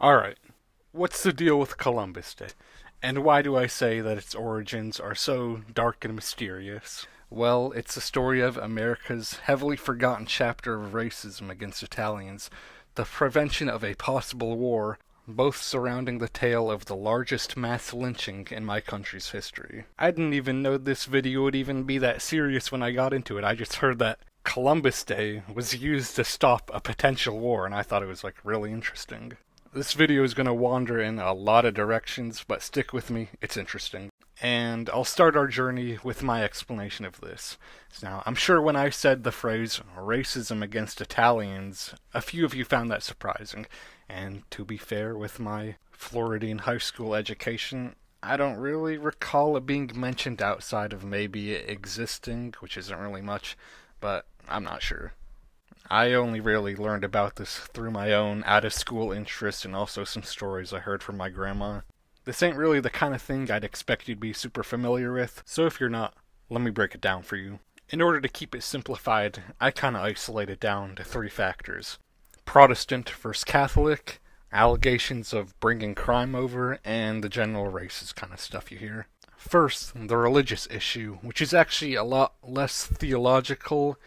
Alright, what's the deal with Columbus Day? And why do I say that its origins are so dark and mysterious? Well, it's the story of America's heavily forgotten chapter of racism against Italians, the prevention of a possible war, both surrounding the tale of the largest mass lynching in my country's history. I didn't even know this video would even be that serious when I got into it. I just heard that Columbus Day was used to stop a potential war, and I thought it was really interesting. This video is going to wander in a lot of directions, but stick with me, it's interesting. And I'll start our journey with my explanation of this. Now, I'm sure when I said the phrase racism against Italians, a few of you found that surprising. And to be fair, with my Floridian high school education, I don't really recall it being mentioned outside of maybe it existing, which isn't really much, but I'm not sure. I only really learned about this through my own out-of-school interest and also some stories I heard from my grandma. This ain't really the kind of thing I'd expect you to be super familiar with, so if you're not, let me break it down for you. In order to keep it simplified, I kinda isolate it down to three factors. Protestant versus Catholic, allegations of bringing crime over, and the general racist kind of stuff you hear. First, the religious issue, which is actually a lot less theological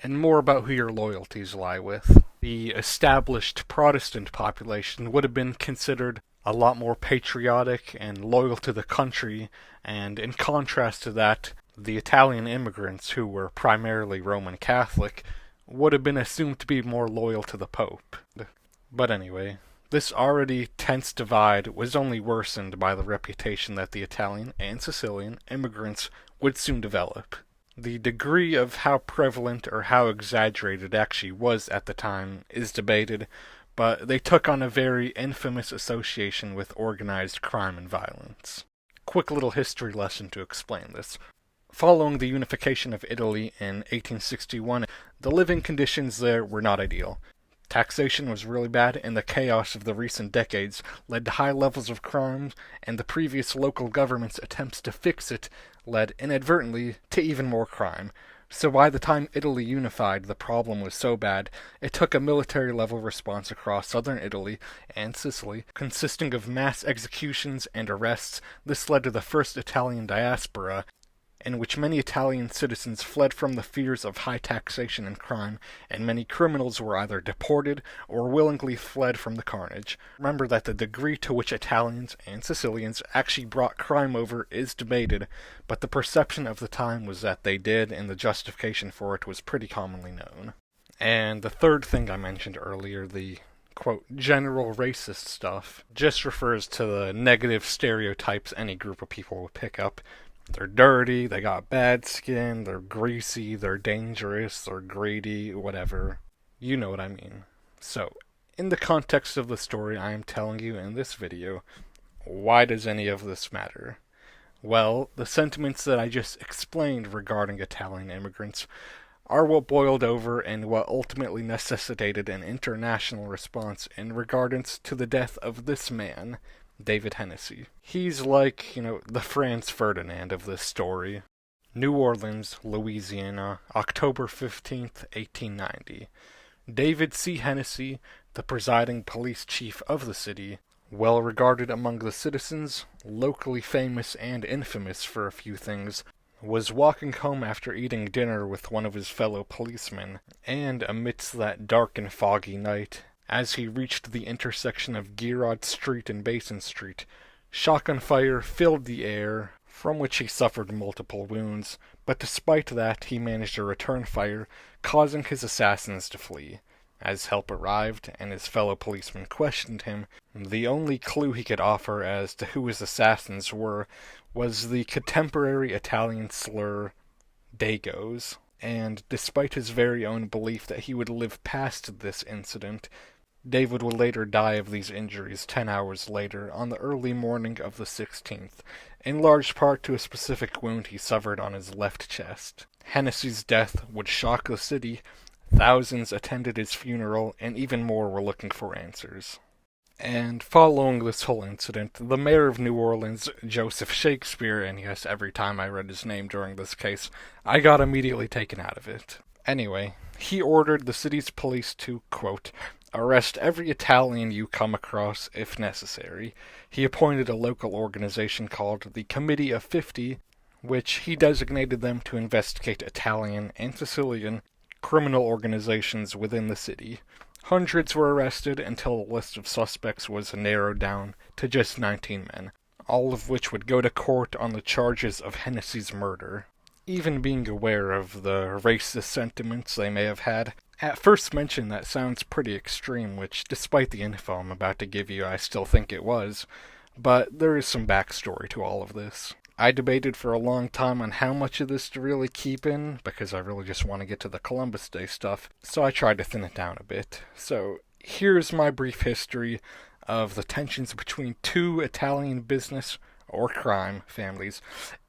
and more about who your loyalties lie with. The established Protestant population would have been considered a lot more patriotic and loyal to the country, and in contrast to that, the Italian immigrants, who were primarily Roman Catholic, would have been assumed to be more loyal to the Pope. But anyway, this already tense divide was only worsened by the reputation that the Italian and Sicilian immigrants would soon develop. The degree of how prevalent or how exaggerated it actually was at the time is debated, but they took on a very infamous association with organized crime and violence. Quick little history lesson to explain this. Following the unification of Italy in 1861, the living conditions there were not ideal. Taxation was really bad, and the chaos of the recent decades led to high levels of crime, and the previous local government's attempts to fix it led inadvertently to even more crime. So by the time Italy unified, the problem was so bad, it took a military-level response across southern Italy and Sicily, consisting of mass executions and arrests. This led to the first Italian diaspora, in which many Italian citizens fled from the fears of high taxation and crime, and many criminals were either deported or willingly fled from the carnage. Remember that the degree to which Italians and Sicilians actually brought crime over is debated, but the perception of the time was that they did, and the justification for it was pretty commonly known. And the third thing I mentioned earlier, the quote, general racist stuff, just refers to the negative stereotypes any group of people would pick up. They're dirty, they got bad skin, they're greasy, they're dangerous, they're greedy, whatever. You know what I mean. So, in the context of the story I am telling you in this video, why does any of this matter? Well, the sentiments that I just explained regarding Italian immigrants are what boiled over and what ultimately necessitated an international response in regards to the death of this man, David Hennessy. He's like, the Franz Ferdinand of this story. New Orleans, Louisiana, October 15th, 1890. David C. Hennessy, the presiding police chief of the city, well regarded among the citizens, locally famous and infamous for a few things, was walking home after eating dinner with one of his fellow policemen, and amidst that dark and foggy night, as he reached the intersection of Girard Street and Basin Street, shotgun fire filled the air, from which he suffered multiple wounds, but despite that he managed to return fire, causing his assassins to flee. As help arrived, and his fellow policemen questioned him, the only clue he could offer as to who his assassins were was the contemporary Italian slur, Dagos. And despite his very own belief that he would live past this incident, David would later die of these injuries 10 hours later on the early morning of the 16th, in large part to a specific wound he suffered on his left chest. Hennessy's death would shock the city, thousands attended his funeral, and even more were looking for answers. And following this whole incident, the mayor of New Orleans, Joseph Shakespeare, and yes, every time I read his name during this case, I got immediately taken out of it. Anyway, he ordered the city's police to, quote, arrest every Italian you come across if necessary. He appointed a local organization called the Committee of 50, which he designated them to investigate Italian and Sicilian criminal organizations within the city. Hundreds were arrested until the list of suspects was narrowed down to just 19 men, all of which would go to court on the charges of Hennessy's murder. Even being aware of the racist sentiments they may have had, at first mention that sounds pretty extreme, which, despite the info I'm about to give you, I still think it was, but there is some backstory to all of this. I debated for a long time on how much of this to really keep in, because I really just want to get to the Columbus Day stuff, so I tried to thin it down a bit. So, here's my brief history of the tensions between two Italian business or crime families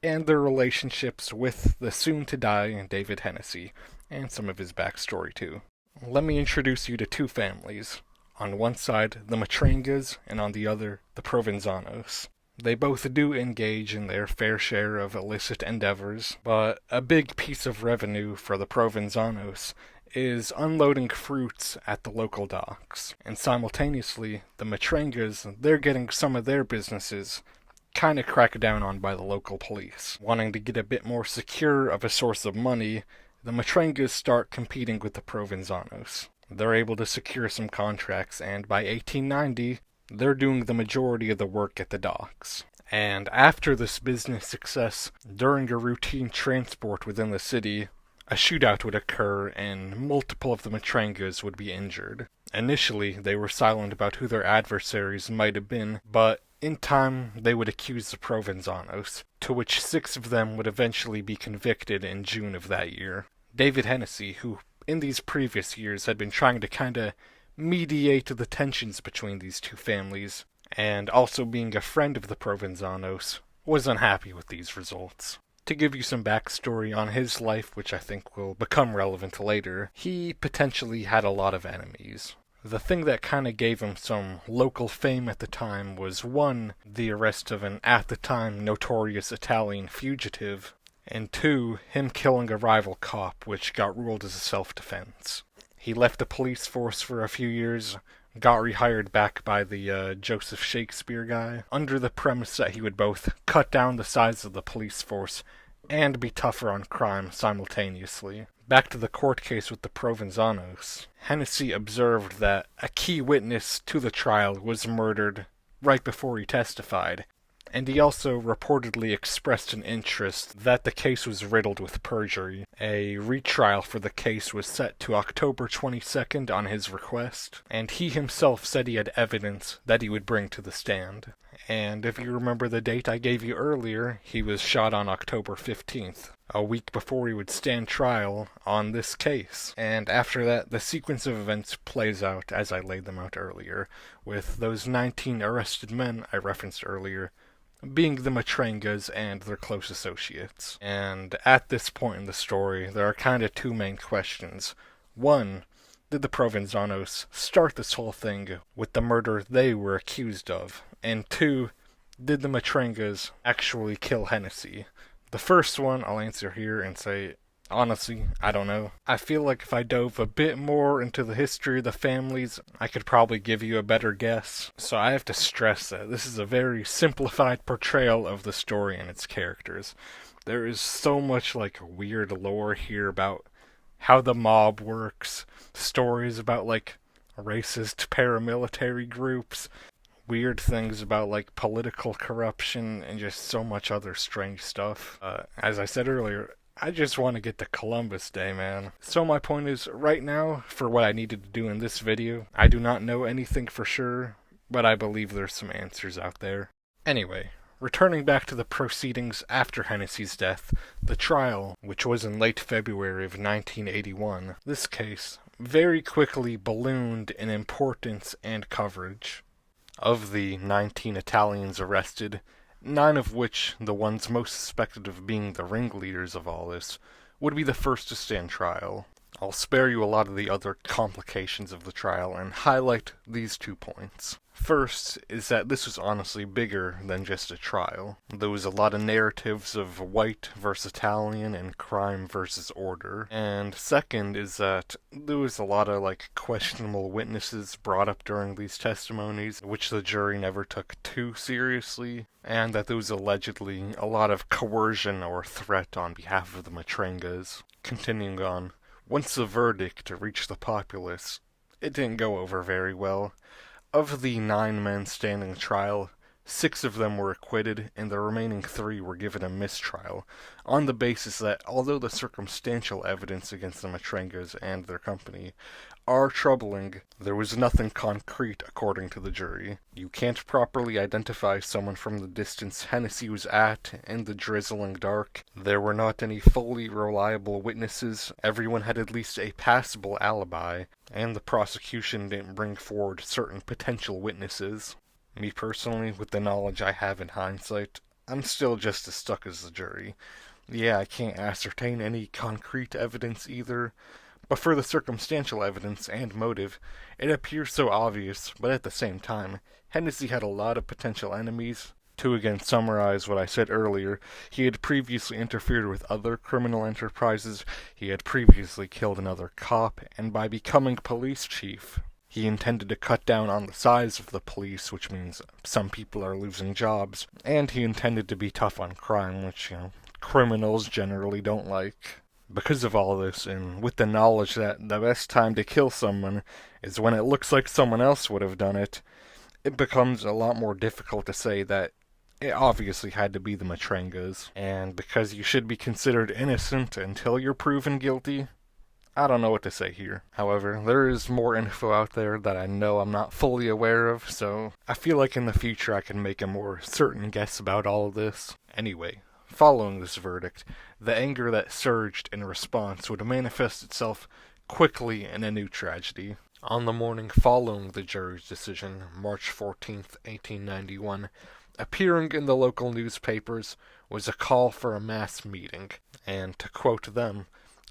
and their relationships with the soon-to-die David Hennessy, and some of his backstory too. Let me introduce you to two families. On one side, the Matrangas, and on the other, the Provenzanos. They both do engage in their fair share of illicit endeavors, but a big piece of revenue for the Provenzanos is unloading fruits at the local docks. And simultaneously, the Matrangas, they're getting some of their businesses kind of cracked down on by the local police. Wanting to get a bit more secure of a source of money, the Matrangas start competing with the Provenzanos. They're able to secure some contracts, and by 1890, they're doing the majority of the work at the docks. And after this business success, during a routine transport within the city, a shootout would occur and multiple of the Matrangas would be injured. Initially, they were silent about who their adversaries might have been, but in time, they would accuse the Provenzanos, to which 6 of them would eventually be convicted in June of that year. David Hennessy, who in these previous years had been trying to kinda mediate the tensions between these two families, and also being a friend of the Provenzanos, was unhappy with these results. To give you some backstory on his life, which I think will become relevant later, he potentially had a lot of enemies. The thing that kinda gave him some local fame at the time was, 1, the arrest of an at the time notorious Italian fugitive, and 2, him killing a rival cop, which got ruled as a self-defense. He left the police force for a few years, got rehired back by the Joseph Shakespeare guy, under the premise that he would both cut down the size of the police force and be tougher on crime simultaneously. Back to the court case with the Provenzanos, Hennessy observed that a key witness to the trial was murdered right before he testified, and he also reportedly expressed an interest that the case was riddled with perjury. A retrial for the case was set to October 22nd on his request, and he himself said he had evidence that he would bring to the stand. And if you remember the date I gave you earlier, he was shot on October 15th, a week before he would stand trial on this case. And after that, the sequence of events plays out as I laid them out earlier, with those 19 arrested men I referenced earlier being the Matrangas and their close associates. And at this point in the story, there are kind of 2 main questions. 1, did the Provenzanos start this whole thing with the murder they were accused of? And 2, did the Matrangas actually kill Hennessy? The first one I'll answer here and say, honestly, I don't know. I feel like if I dove a bit more into the history of the families, I could probably give you a better guess. So I have to stress that this is a very simplified portrayal of the story and its characters. There is so much weird lore here about how the mob works, stories about racist paramilitary groups, weird things about political corruption, and just so much other strange stuff. As I said earlier, I just want to get to Columbus Day, man. So my point is, right now, for what I needed to do in this video, I do not know anything for sure, but I believe there's some answers out there. Anyway, returning back to the proceedings after Hennessy's death, the trial, which was in late February of 1981, this case very quickly ballooned in importance and coverage. Of the 19 Italians arrested, 9 of which, the ones most suspected of being the ringleaders of all this, would be the first to stand trial. I'll spare you a lot of the other complications of the trial and highlight these 2 points. First is that this was honestly bigger than just a trial. There was a lot of narratives of white versus Italian and crime versus order. And second is that there was a lot of questionable witnesses brought up during these testimonies, which the jury never took too seriously, and that there was allegedly a lot of coercion or threat on behalf of the Matrengas. Continuing on, once the verdict reached the populace, it didn't go over very well. Of the 9 men standing trial, 6 of them were acquitted, and the remaining 3 were given a mistrial, on the basis that although the circumstantial evidence against the Matrengas and their company are troubling, there was nothing concrete according to the jury. You can't properly identify someone from the distance Hennessy was at in the drizzling dark. There were not any fully reliable witnesses. Everyone had at least a passable alibi, and the prosecution didn't bring forward certain potential witnesses. Me personally, with the knowledge I have in hindsight, I'm still just as stuck as the jury. Yeah, I can't ascertain any concrete evidence either, but for the circumstantial evidence and motive, it appears so obvious, but at the same time, Hennessy had a lot of potential enemies. To again summarize what I said earlier, he had previously interfered with other criminal enterprises, he had previously killed another cop, and by becoming police chief, he intended to cut down on the size of the police, which means some people are losing jobs, and he intended to be tough on crime, which, criminals generally don't like. Because of all this, and with the knowledge that the best time to kill someone is when it looks like someone else would have done it, it becomes a lot more difficult to say that it obviously had to be the Matrengas. And because you should be considered innocent until you're proven guilty, I don't know what to say here. However, there is more info out there that I know I'm not fully aware of, so I feel like in the future I can make a more certain guess about all of this. Anyway, following this verdict, the anger that surged in response would manifest itself quickly in a new tragedy. On the morning following the jury's decision, March 14th, 1891, appearing in the local newspapers was a call for a mass meeting, and to quote them,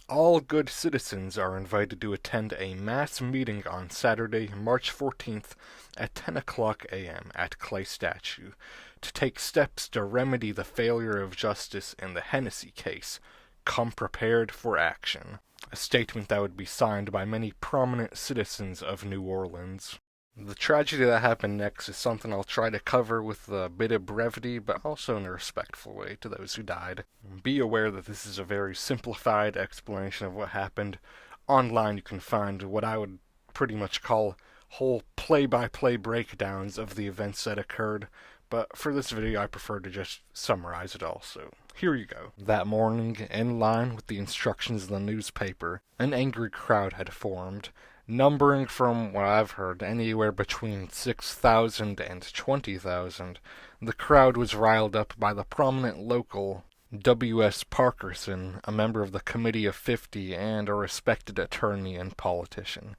"All good citizens are invited to attend a mass meeting on Saturday, March 14th at 10 o'clock a.m. at Clay Statue to take steps to remedy the failure of justice in the Hennessy case. Come prepared for action." A statement that would be signed by many prominent citizens of New Orleans. The tragedy that happened next is something I'll try to cover with a bit of brevity, but also in a respectful way to those who died. Be aware that this is a very simplified explanation of what happened. Online you can find what I would pretty much call whole play-by-play breakdowns of the events that occurred, but for this video I prefer to just summarize it all, so here you go. That morning, in line with the instructions in the newspaper, an angry crowd had formed, numbering from what I've heard anywhere between 6,000 and 20,000. The crowd was riled up by the prominent local W.S. Parkerson, a member of the Committee of 50 and a respected attorney and politician.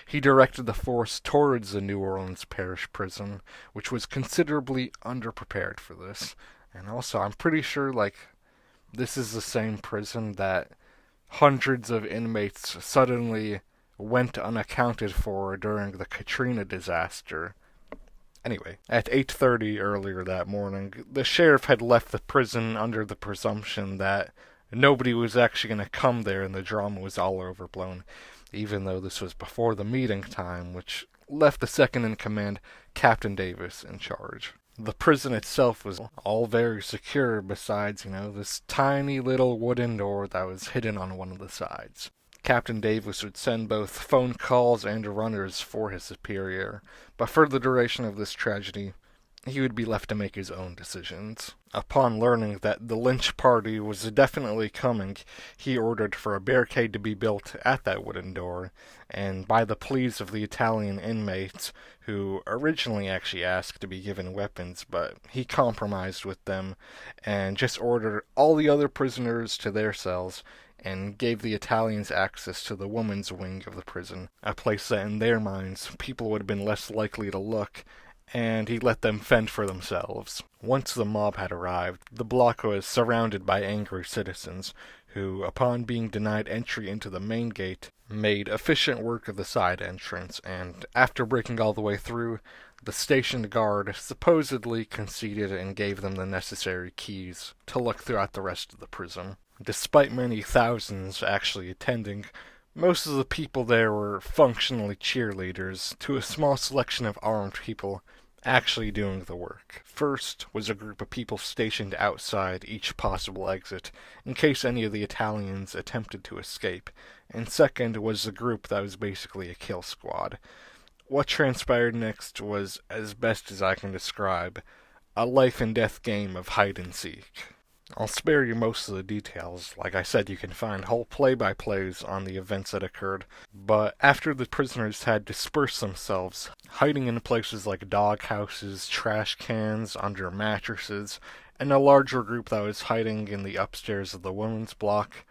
He directed the force towards the New Orleans Parish Prison, which was considerably underprepared for this. And also, I'm pretty sure, this is the same prison that hundreds of inmates suddenly went unaccounted for during the Katrina disaster. Anyway, at 8:30 earlier that morning, the sheriff had left the prison under the presumption that nobody was actually going to come there and the drama was all overblown, even though this was before the meeting time, which left the second-in-command, Captain Davis, in charge. The prison itself was all very secure besides, this tiny little wooden door that was hidden on one of the sides. Captain Davis would send both phone calls and runners for his superior, but for the duration of this tragedy, he would be left to make his own decisions. Upon learning that the lynch party was definitely coming, he ordered for a barricade to be built at that wooden door, and by the pleas of the Italian inmates, who originally actually asked to be given weapons, but he compromised with them, and just ordered all the other prisoners to their cells, and gave the Italians access to the women's wing of the prison, a place that in their minds people would have been less likely to look, and he let them fend for themselves. Once the mob had arrived, the block was surrounded by angry citizens, who, upon being denied entry into the main gate, made efficient work of the side entrance, and after breaking all the way through, the stationed guard supposedly conceded and gave them the necessary keys to look throughout the rest of the prison. Despite many thousands actually attending, most of the people there were functionally cheerleaders to a small selection of armed people actually doing the work. First was a group of people stationed outside each possible exit, in case any of the Italians attempted to escape, and second was the group that was basically a kill squad. What transpired next was, as best as I can describe, a life and death game of hide and seek. I'll spare you most of the details. Like I said, you can find whole play-by-plays on the events that occurred. But after the prisoners had dispersed themselves, hiding in places like dog houses, trash cans, under mattresses, and a larger group that was hiding in the upstairs of the women's block,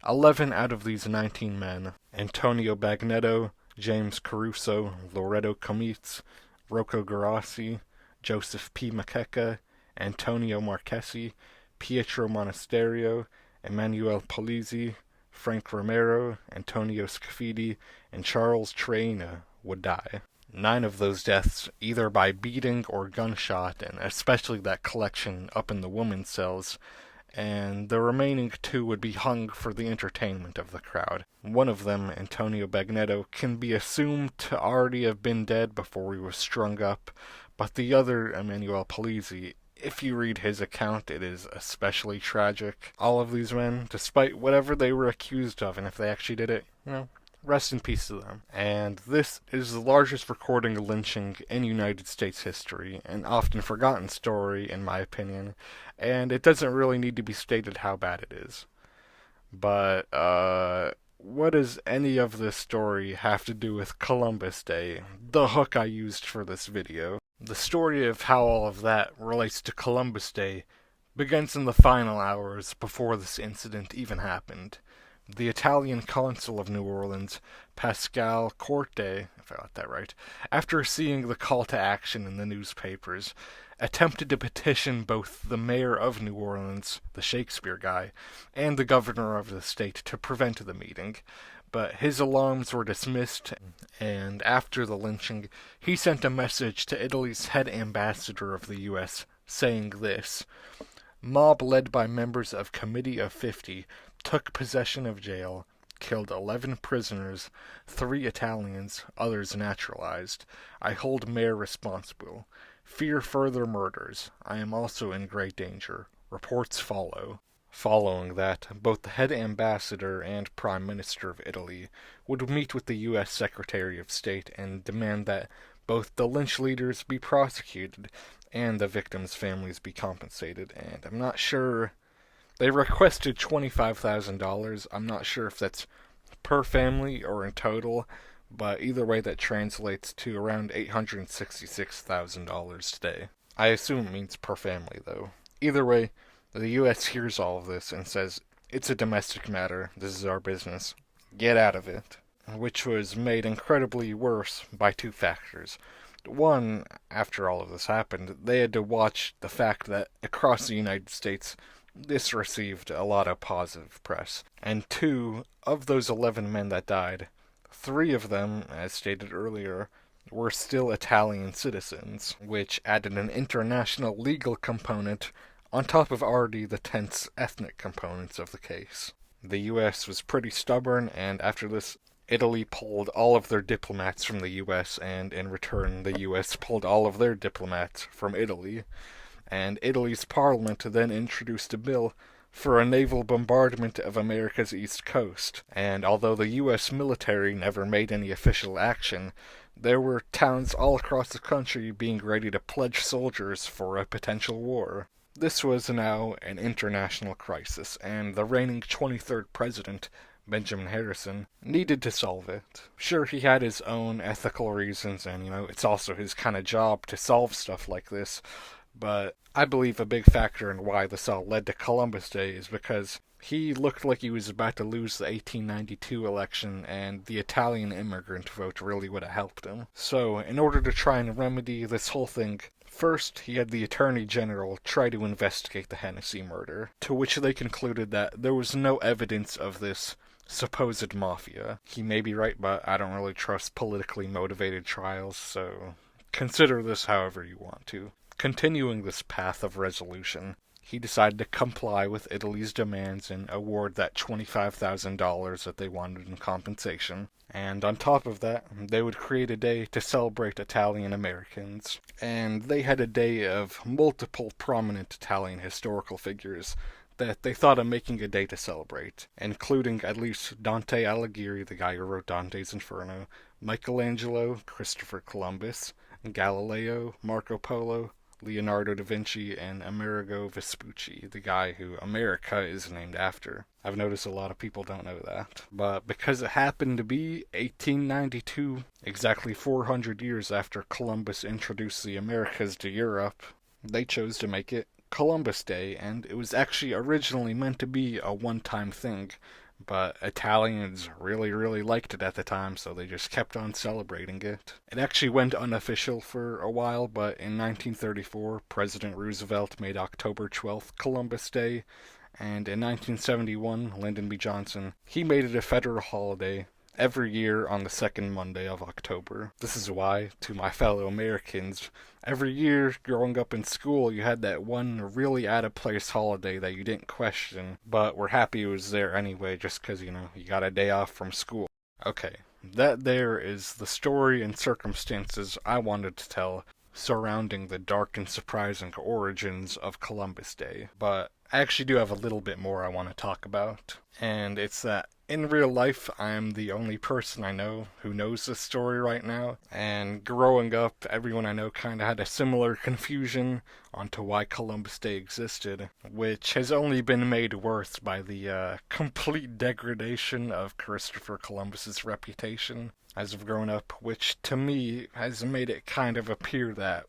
11 out of these 19 men, Antonio Bagnetto, James Caruso, Loreto Comitz, Rocco Garassi, Joseph P. Macheca, Antonio Marchesi, Pietro Monasterio, Emanuele Polizzi, Frank Romero, Antonio Scafidi, and Charles Traina would die. 9 of those deaths either by beating or gunshot, and especially that collection up in the women's cells, and the remaining 2 would be hung for the entertainment of the crowd. One of them, Antonio Bagnetto, can be assumed to already have been dead before he was strung up, but the other, Emanuele Polizzi, if you read his account, it is especially tragic. All of these men, despite whatever they were accused of, and if they actually did it, rest in peace to them. And this is the largest recording of lynching in United States history, an often forgotten story, in my opinion, and it doesn't really need to be stated how bad it is. But, what does any of this story have to do with Columbus Day, the hook I used for this video? The story of how all of that relates to Columbus Day begins in the final hours before this incident even happened. The Italian consul of New Orleans, Pascal Corte, if I got that right, after seeing the call to action in the newspapers, attempted to petition both the mayor of New Orleans, the Shakespeare guy, and the governor of the state to prevent the meeting. But his alarms were dismissed, and after the lynching, he sent a message to Italy's head ambassador of the U.S., saying this: "Mob led by members of Committee of 50 took possession of jail, killed 11 prisoners, 3 Italians, others naturalized. I hold mayor responsible. Fear further murders. I am also in great danger. Reports follow." Following that, both the head ambassador and Prime Minister of Italy would meet with the U.S. Secretary of State and demand that both the lynch leaders be prosecuted and the victims' families be compensated. And I'm not sure... They requested $25,000. I'm not sure if that's per family or in total, but either way that translates to around $866,000 today. I assume it means per family, though. Either way, the U.S. hears all of this and says, "It's a domestic matter, this is our business, get out of it," which was made incredibly worse by 2 factors. One, after all of this happened, they had to watch the fact that across the United States, this received a lot of positive press. And 2, of those 11 men that died, 3 of them, as stated earlier, were still Italian citizens, which added an international legal component on top of already the tense ethnic components of the case. The U.S. was pretty stubborn, and after this, Italy pulled all of their diplomats from the U.S., and in return, the U.S. pulled all of their diplomats from Italy. And Italy's parliament then introduced a bill for a naval bombardment of America's east coast. And although the U.S. military never made any official action, there were towns all across the country being ready to pledge soldiers for a potential war. This was now an international crisis, and the reigning 23rd president, Benjamin Harrison, needed to solve it. Sure, he had his own ethical reasons, and, it's also his kind of job to solve stuff like this, but I believe a big factor in why this all led to Columbus Day is because he looked like he was about to lose the 1892 election, and the Italian immigrant vote really would have helped him. So, in order to try and remedy this whole thing, First, he had the Attorney General try to investigate the Hennessy murder, to which they concluded that there was no evidence of this supposed mafia. He may be right, but I don't really trust politically motivated trials, so consider this however you want to. Continuing this path of resolution, he decided to comply with Italy's demands and award that $25,000 that they wanted in compensation. And on top of that, they would create a day to celebrate Italian Americans. And they had a day of multiple prominent Italian historical figures that they thought of making a day to celebrate, including at least Dante Alighieri, the guy who wrote Dante's Inferno, Michelangelo, Christopher Columbus, Galileo, Marco Polo, Leonardo da Vinci, and Amerigo Vespucci, the guy who America is named after. I've noticed a lot of people don't know that. But because it happened to be 1892, exactly 400 years after Columbus introduced the Americas to Europe, they chose to make it Columbus Day, and it was actually originally meant to be a one-time thing, but Italians really liked it at the time, so they just kept on celebrating it. It actually went unofficial for a while, but in 1934, President Roosevelt made October 12th Columbus Day, and in 1971, Lyndon B. Johnson, he made it a federal holiday every year on the second Monday of October. This is why, to my fellow Americans, every year growing up in school, you had that one really out-of-place holiday that you didn't question, but were happy it was there anyway just because, you got a day off from school. Okay, that there is the story and circumstances I wanted to tell surrounding the dark and surprising origins of Columbus Day, but I actually do have a little bit more I want to talk about, and it's that in real life, I'm the only person I know who knows this story right now, and growing up, everyone I know kind of had a similar confusion onto why Columbus Day existed, which has only been made worse by the complete degradation of Christopher Columbus's reputation as I've grown up, which to me has made it kind of appear that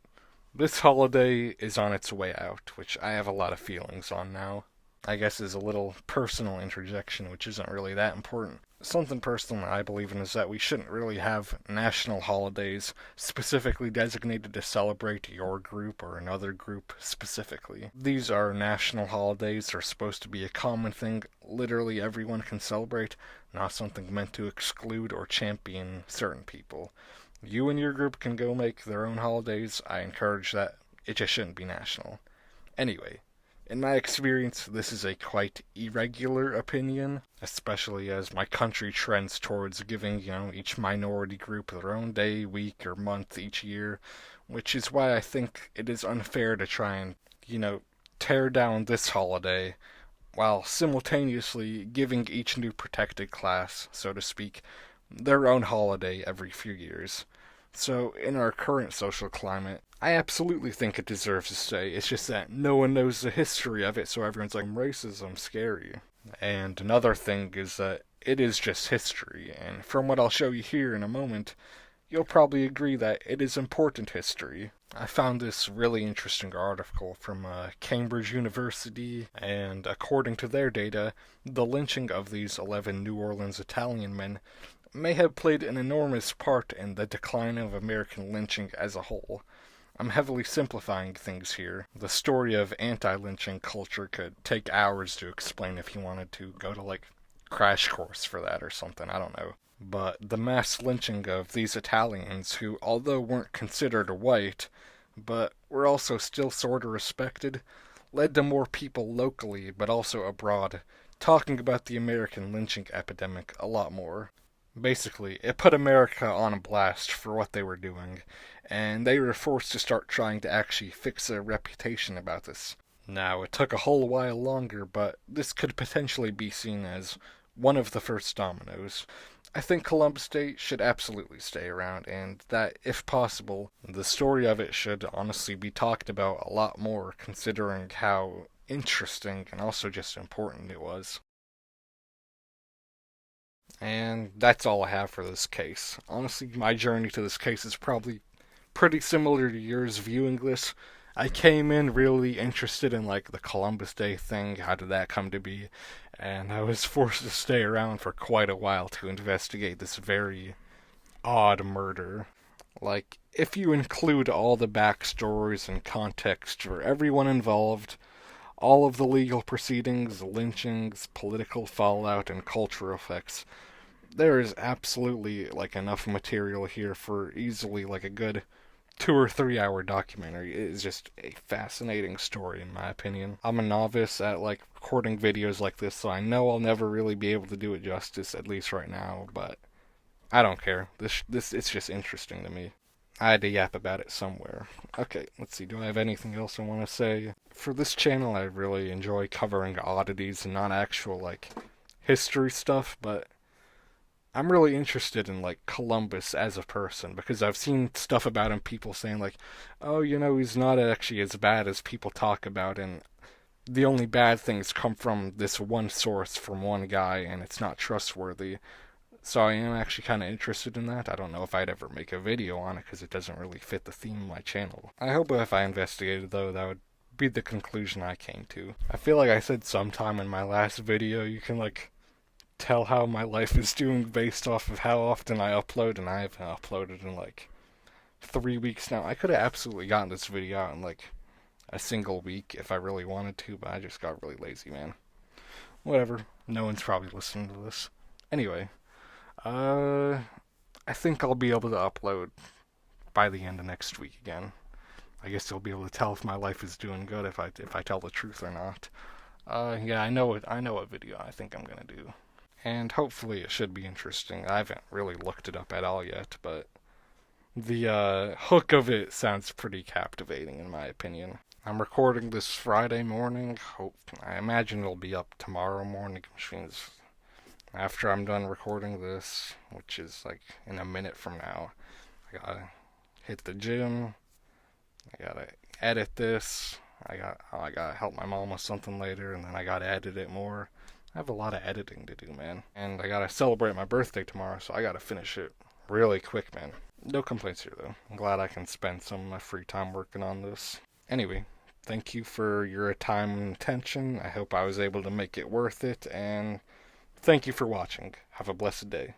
this holiday is on its way out, which I have a lot of feelings on now. I guess is a little personal interjection, which isn't really that important. Something personal I believe in is that we shouldn't really have national holidays specifically designated to celebrate your group or another group specifically. These are national holidays. They're supposed to be a common thing literally everyone can celebrate, not something meant to exclude or champion certain people. You and your group can go make their own holidays. I encourage that. It just shouldn't be national. Anyway, in my experience, this is a quite irregular opinion, especially as my country trends towards giving, each minority group their own day, week, or month each year, which is why I think it is unfair to try and, tear down this holiday while simultaneously giving each new protected class, so to speak, their own holiday every few years. So, in our current social climate, I absolutely think it deserves to stay. It's just that no one knows the history of it, so everyone's like, racism, scary. And another thing is that it is just history, and from what I'll show you here in a moment, you'll probably agree that it is important history. I found this really interesting article from Cambridge University, and according to their data, the lynching of these 11 New Orleans Italian men may have played an enormous part in the decline of American lynching as a whole. I'm heavily simplifying things here. The story of anti-lynching culture could take hours to explain if you wanted to go to, crash course for that or something, I don't know. But the mass lynching of these Italians, who although weren't considered white, but were also still sort of respected, led to more people locally, but also abroad, talking about the American lynching epidemic a lot more. Basically, it put America on a blast for what they were doing, and they were forced to start trying to actually fix their reputation about this. Now, it took a whole while longer, but this could potentially be seen as one of the first dominoes. I think Columbus Day should absolutely stay around, and that, if possible, the story of it should honestly be talked about a lot more, considering how interesting and also just important it was. And that's all I have for this case. Honestly, my journey to this case is probably pretty similar to yours viewing this. I came in really interested in the Columbus Day thing, how did that come to be, and I was forced to stay around for quite a while to investigate this very odd murder. Like, if you include all the backstories and context for everyone involved, all of the legal proceedings, lynchings, political fallout, and cultural effects, there is absolutely like enough material here for easily like a good 2 or 3 hour documentary. It is just a fascinating story, in my opinion. I'm a novice at like recording videos like this, so I know I'll never really be able to do it justice, at least right now. But I don't care. This it's just interesting to me. I had to yap about it somewhere. Okay, let's see. Do I have anything else I want to say? For this channel, I really enjoy covering oddities and not actual like history stuff, but I'm really interested in like Columbus as a person because I've seen stuff about him, people saying like, "Oh, he's not actually as bad as people talk about," and the only bad things come from this one source from one guy, and it's not trustworthy. So I am actually kind of interested in that. I don't know if I'd ever make a video on it because it doesn't really fit the theme of my channel. I hope if I investigated though, that would be the conclusion I came to. I feel like I said sometime in my last video, you can like tell how my life is doing based off of how often I upload, and I haven't uploaded in like 3 weeks now. I could have absolutely gotten this video out in like a single week if I really wanted to, but I just got really lazy, man. Whatever. No one's probably listening to this. Anyway, uh, I think I'll be able to upload by the end of next week again. I guess you'll be able to tell if my life is doing good if I tell the truth or not. Yeah, I know what video I think I'm gonna do. And hopefully it should be interesting. I haven't really looked it up at all yet, but the hook of it sounds pretty captivating in my opinion. I'm recording this Friday morning. I imagine it'll be up tomorrow morning, which means after I'm done recording this, which is like in a minute from now, I gotta hit the gym. I gotta edit this. I gotta help my mom with something later, and then I gotta edit it more. I have a lot of editing to do, man. And I gotta celebrate my birthday tomorrow, so I gotta finish it really quick, man. No complaints here, though. I'm glad I can spend some of my free time working on this. Anyway, thank you for your time and attention. I hope I was able to make it worth it, and thank you for watching. Have a blessed day.